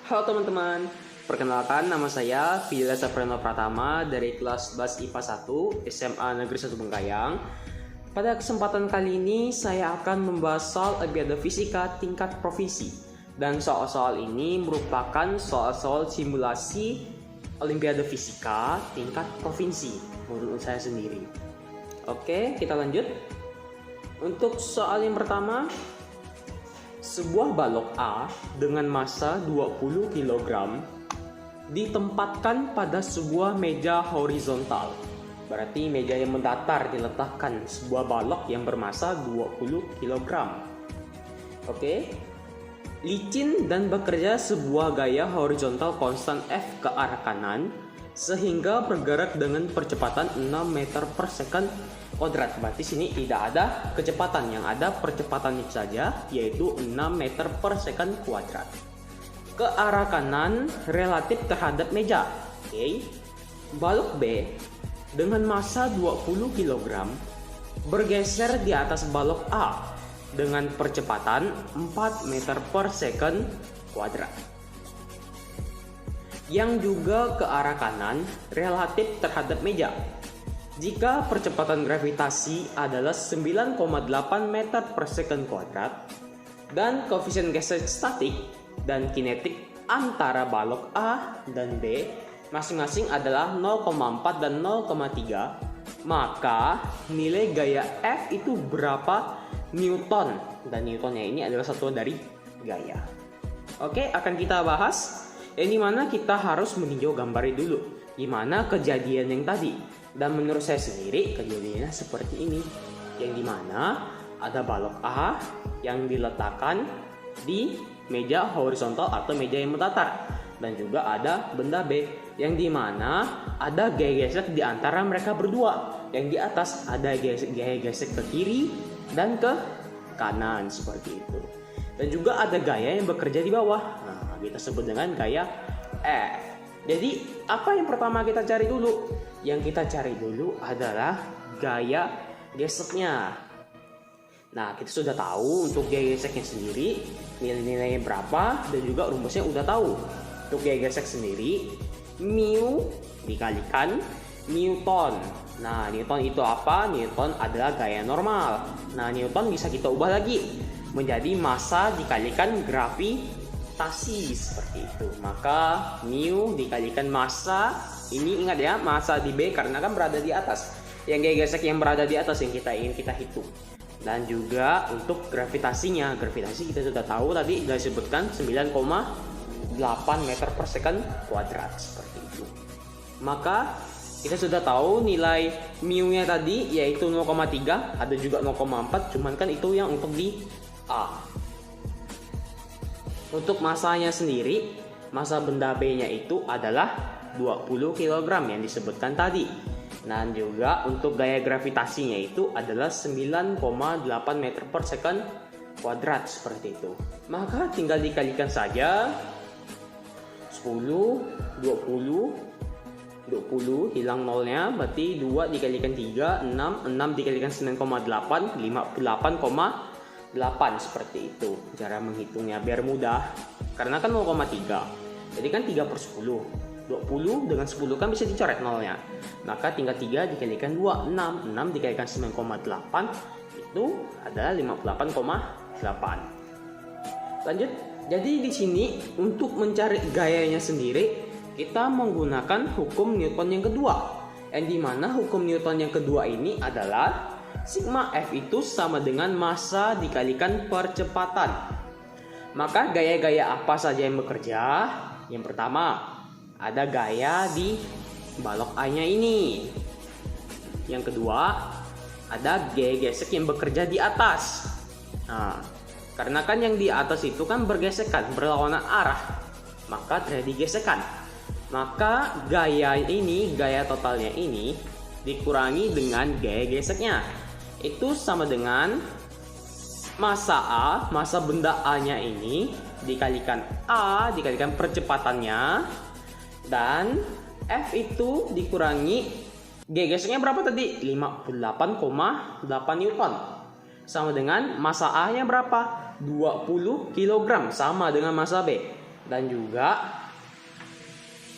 Halo teman-teman, perkenalkan nama saya Vila Sapreno Pratama dari kelas 11 IPA 1 SMA Negeri 1 Bengkayang. Pada kesempatan kali ini saya akan membahas soal Olimpiade Fisika tingkat provinsi. Dan soal-soal ini merupakan soal-soal simulasi Olimpiade Fisika tingkat provinsi menurut saya sendiri. Oke, kita lanjut. Untuk soal yang pertama, sebuah balok A dengan massa 20 kg ditempatkan pada sebuah meja horizontal. Berarti meja yang mendatar diletakkan sebuah balok yang bermassa 20 kg. Oke. Licin dan bekerja sebuah gaya horizontal konstan F ke arah kanan sehingga bergerak dengan percepatan 6 meter per second kuadrat. Berarti sini tidak ada kecepatan, yang ada percepatan itu saja, yaitu 6 meter per second kuadrat. Ke arah kanan relatif terhadap meja. Oke. Balok B dengan massa 20 kg bergeser di atas balok A dengan percepatan 4 meter per second kuadrat, yang juga ke arah kanan relatif terhadap meja. Jika percepatan gravitasi adalah 9,8 meter per second kuadrat dan koefisien gesek statik dan kinetik antara balok A dan B masing-masing adalah 0,4 dan 0,3, maka nilai gaya F itu berapa Newton, dan Newtonnya ini adalah satuan dari gaya. Oke, akan kita bahas yang dimana kita harus meninjau gambarnya dulu gimana kejadian yang tadi. Dan menurut saya sendiri kejadiannya seperti ini, yang dimana ada balok A yang diletakkan di meja horizontal atau meja yang mendatar, dan juga ada benda B yang dimana ada gaya gesek di antara mereka berdua. Yang di atas ada gaya gesek ke kiri dan ke kanan seperti itu, dan juga ada gaya yang bekerja di bawah. Nah, kita sebut dengan gaya F. Jadi apa yang pertama kita cari dulu? Yang kita cari dulu adalah gaya geseknya. Nah, kita sudah tahu untuk gaya geseknya sendiri nilai-nilainya berapa, dan juga rumusnya udah tahu. Untuk gaya gesek sendiri, mu dikalikan Newton. Nah, Newton itu apa? Newton adalah gaya normal. Nah, Newton bisa kita ubah lagi menjadi massa dikalikan gravitasi seperti itu. Maka mu dikalikan massa, ini ingat ya, massa di B karena kan berada di atas. Yang gaya gesek yang berada di atas yang kita ingin kita hitung. Dan juga untuk gravitasinya, gravitasi kita sudah tahu tadi sudah disebutkan 9,8 meter per second kuadrat seperti itu. Maka kita sudah tahu nilai mu-nya tadi yaitu 0,3, ada juga 0,4, cuman kan itu yang untuk di A. Untuk massanya sendiri, massa benda B-nya itu adalah 20 kg yang disebutkan tadi. Dan juga untuk gaya gravitasinya itu adalah 9,8 meter per second kuadrat seperti itu. Maka tinggal dikalikan saja 10, 20 hilang nolnya, berarti 2 dikalikan 3, 6 dikalikan 9,8, 8,8 seperti itu cara menghitungnya biar mudah. Karena kan 0,3, jadi kan 3 per 10, 20 dengan 10 kan bisa dicoret nolnya. Maka tinggal 3 dikalikan 2, 6 dikalikan 9,8 itu adalah 58,8. Lanjut. Jadi di sini untuk mencari gayanya sendiri kita menggunakan hukum Newton yang kedua, yang dimana hukum Newton yang kedua ini adalah sigma F itu sama dengan massa dikalikan percepatan. Maka gaya-gaya apa saja yang bekerja? Yang pertama, ada gaya di balok A-nya ini. Yang kedua, ada gaya gesek yang bekerja di atas. Nah, karena kan yang di atas itu kan bergesekan, berlawanan arah, maka terjadi gesekan. Maka gaya ini, gaya totalnya ini dikurangi dengan gaya geseknya. Itu sama dengan massa A, massa benda A-nya ini dikalikan A, dikalikan percepatannya, dan F itu dikurangi gaya geseknya berapa tadi? 58,8 Newton. Sama dengan massa A-nya berapa? 20 kg, sama dengan massa B. Dan juga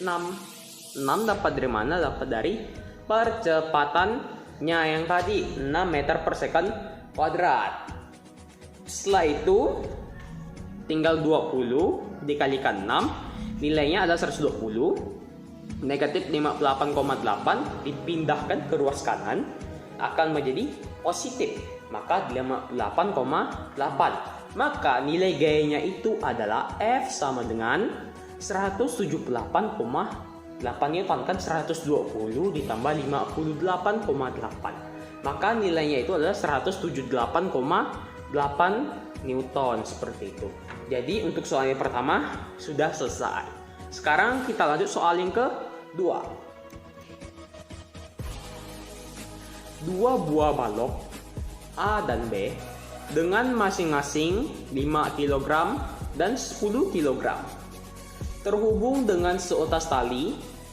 6. 6 dapat dari mana? Dapat dari percepatannya yang tadi, 6 meter per second kuadrat. Setelah itu tinggal 20 dikalikan 6, nilainya adalah 120. Negatif 58,8 dipindahkan ke ruas kanan akan menjadi positif, maka 58,8. Maka nilai gayanya itu adalah F sama dengan 178,8 Newton, kan 120 ditambah 58,8. Maka nilainya itu adalah 178,8 Newton, seperti itu. Jadi untuk soal yang pertama sudah selesai. Sekarang kita lanjut soal yang kedua. Dua buah balok A dan B dengan masing-masing 5 kg dan 10 kg terhubung dengan seutas tali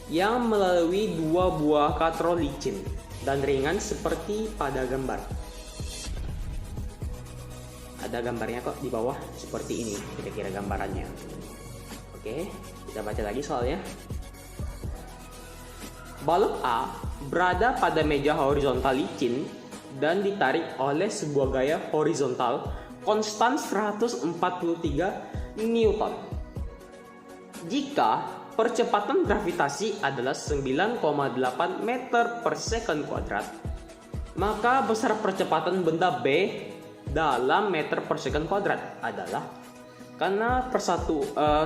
yang melalui dua buah katrol licin dan ringan seperti pada gambar. Ada gambarnya kok di bawah, seperti ini kira-kira gambarannya. Oke, kita baca lagi soalnya. Balok A berada pada meja horizontal licin dan ditarik oleh sebuah gaya horizontal konstan 143 Newton. Jika percepatan gravitasi adalah 9,8 meter per second kuadrat, maka besar percepatan benda B dalam meter per second kuadrat adalah, karena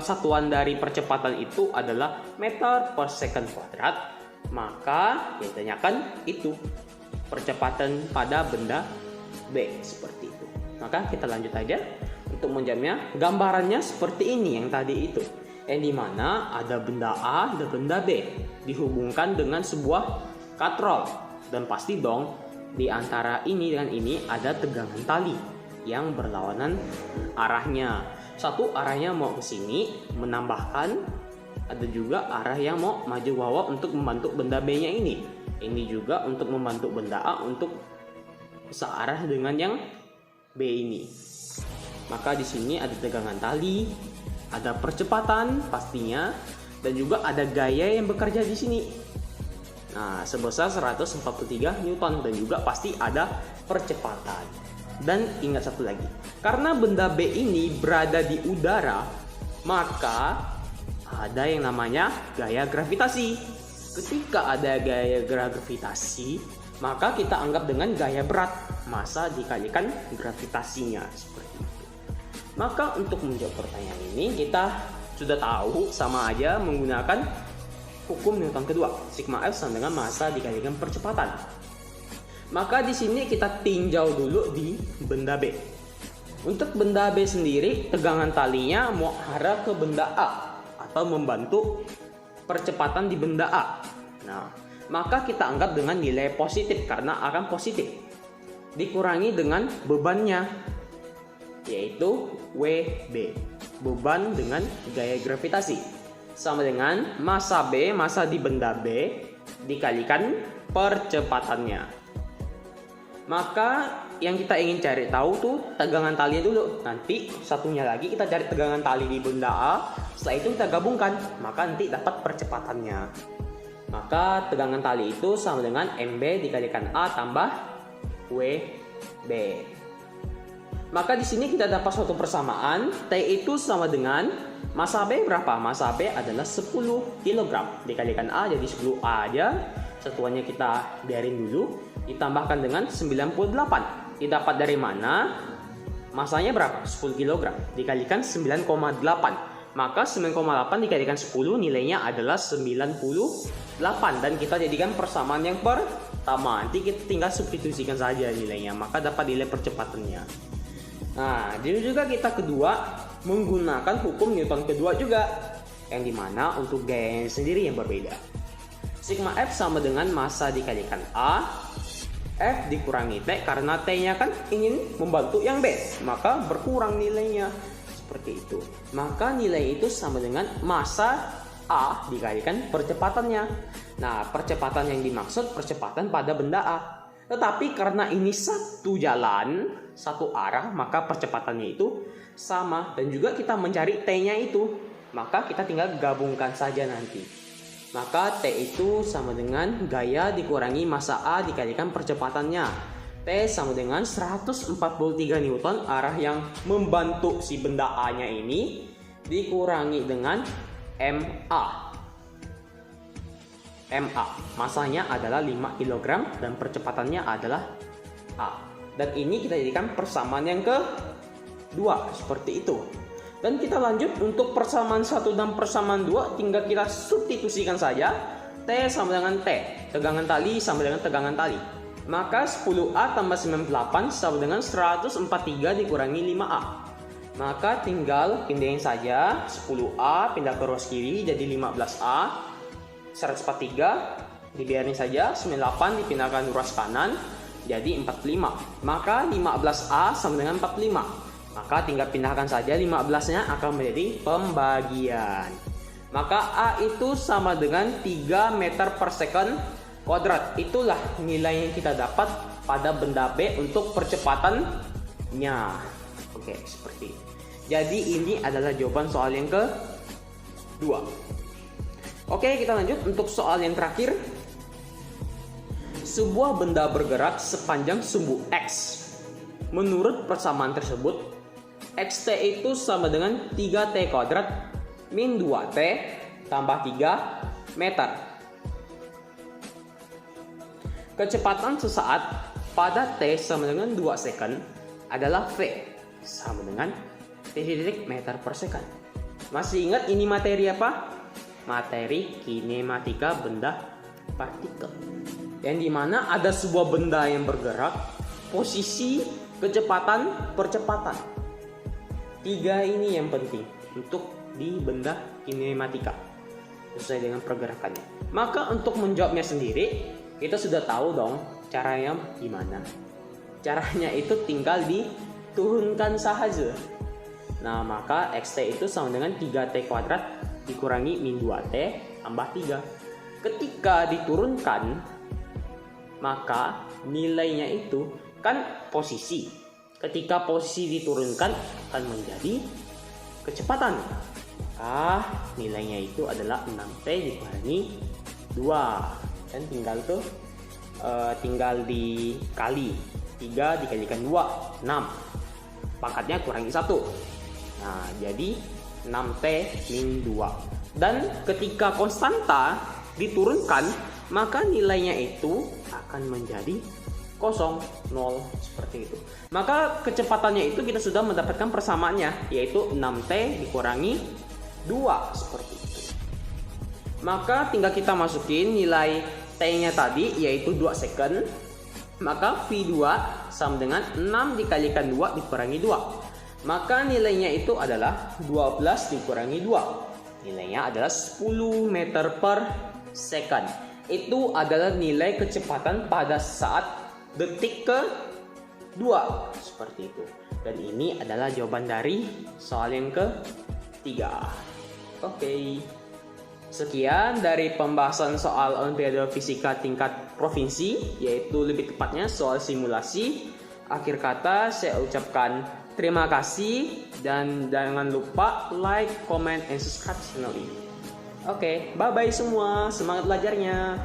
satuan dari percepatan itu adalah meter per second kuadrat, maka yang ditanyakan itu percepatan pada benda B, seperti itu. Maka kita lanjut aja untuk menjawabnya. Gambarannya seperti ini yang tadi itu, yang dimana ada benda A dan benda B dihubungkan dengan sebuah katrol, dan pasti dong di antara ini dengan ini ada tegangan tali yang berlawanan arahnya. Satu arahnya mau ke sini menambahkan, ada juga arah yang mau maju bawah untuk membantu benda B-nya ini. Ini juga untuk membantu benda A untuk searah dengan yang B ini. Maka di sini ada tegangan tali, ada percepatan pastinya, dan juga ada gaya yang bekerja di sini. Nah, sebesar 143 Newton, dan juga pasti ada percepatan. Dan ingat satu lagi, karena benda B ini berada di udara, maka ada yang namanya gaya gravitasi. Ketika ada gaya gravitasi, maka kita anggap dengan gaya berat, massa dikalikan gravitasinya, seperti itu. Maka untuk menjawab pertanyaan ini kita sudah tahu sama aja menggunakan hukum Newton kedua, sigma F sama dengan massa dikalikan percepatan. Maka di sini kita tinjau dulu di benda B. Untuk benda B sendiri, tegangan talinya mau arah ke benda A atau membantu percepatan di benda A. Nah, maka kita anggap dengan nilai positif karena akan positif. Dikurangi dengan bebannya, yaitu WB, beban dengan gaya gravitasi, sama dengan massa B, massa di benda B dikalikan percepatannya. Maka yang kita ingin cari tahu tuh tegangan talinya dulu. Nanti satunya lagi kita cari tegangan tali di benda A. Setelah itu kita gabungkan, maka nanti dapat percepatannya. Maka tegangan tali itu sama dengan MB dikalikan A tambah WB. Maka di sini kita dapat suatu persamaan, T itu sama dengan massa B berapa? Massa B adalah 10 kg dikalikan A, jadi 10A aja. Satuannya kita biarin dulu, ditambahkan dengan 98. Didapat dari mana? Masanya berapa? 10 kg dikalikan 9,8. Maka 9,8 dikalikan 10 nilainya adalah 98. Dan kita jadikan persamaan yang pertama. Nanti kita tinggal substitusikan saja nilainya, maka dapat nilai percepatannya. Nah, jadi juga kita kedua menggunakan hukum Newton kedua juga, yang dimana untuk gayanya sendiri yang berbeda. Sigma F sama dengan massa dikalikan A, F dikurangi T, karena T-nya kan ingin membantu yang B, maka berkurang nilainya, seperti itu. Maka nilai itu sama dengan massa A dikalikan percepatannya. Nah, percepatan yang dimaksud percepatan pada benda A. Tetapi karena ini satu jalan, satu arah, maka percepatannya itu sama. Dan juga kita mencari T-nya itu. maka kita tinggal gabungkan saja nanti. Maka T itu sama dengan gaya dikurangi massa A dikalikan percepatannya. T sama dengan 143 Newton arah yang membantu si benda A-nya ini dikurangi dengan MA. Masanya adalah 5 kg dan percepatannya adalah A. Dan ini kita jadikan persamaan yang kedua seperti itu. Dan kita lanjut untuk persamaan 1 dan persamaan 2, tinggal kita substitusikan saja. T sama dengan T, tegangan tali sama dengan tegangan tali. Maka 10A tambah 98 sama dengan 143 dikurangi 5A. Maka tinggal pindahin saja 10A pindah ke ruas kiri jadi 15A. 143 dibiarin saja, 98 dipindahkan ruas kanan jadi 45. Maka 15A sama dengan 45. Maka tinggal pindahkan saja 15-nya akan menjadi pembagian. Maka A itu sama dengan 3 meter per second kuadrat. Itulah nilai yang kita dapat pada benda B untuk percepatannya. Oke, seperti itu. Jadi ini adalah jawaban soal yang kedua. Oke, kita lanjut untuk soal yang terakhir. Sebuah benda bergerak sepanjang sumbu X. Menurut persamaan tersebut, XT itu sama dengan 3T kuadrat min 2T tambah 3 meter. Kecepatan sesaat pada T sama dengan 2 second adalah V sama dengan titik meter per second. Masih ingat ini materi apa? Materi kinematika benda partikel. Yang dimana ada sebuah benda yang bergerak, posisi, kecepatan, percepatan. 3 ini yang penting untuk di benda kinematika sesuai dengan pergerakannya. Maka untuk menjawabnya sendiri, kita sudah tahu dong caranya gimana. Caranya itu tinggal diturunkan saja. Nah, maka XT itu sama dengan 3T kuadrat dikurangi min 2T tambah 3. Ketika diturunkan, maka nilainya itu kan posisi. Ketika posisi diturunkan akan menjadi kecepatan. Maka nilainya itu adalah 6T dikurangi 2. Dan tinggal dikali 3 dikalikan 2, 6. Pangkatnya kurangi 1. Nah, jadi 6T min 2. Dan ketika konstanta diturunkan, maka nilainya itu akan menjadi 0, seperti itu. Maka kecepatannya itu kita sudah mendapatkan persamaannya, yaitu 6T dikurangi 2, seperti itu. Maka tinggal kita masukin nilai T-nya tadi, yaitu 2 second. Maka V2 sama dengan 6 dikalikan 2 dikurangi 2. Maka nilainya itu adalah 12 dikurangi 2. Nilainya adalah 10 meter per second. Itu adalah nilai kecepatan pada saat detik ke-2. Seperti itu. Dan ini adalah jawaban dari soal yang ketiga. Oke. Sekian dari pembahasan soal Olimpiade Fisika tingkat provinsi, yaitu lebih tepatnya soal simulasi. Akhir kata saya ucapkan terima kasih dan jangan lupa like, comment, and subscribe channel ini. Oke, bye-bye semua. Semangat belajarnya.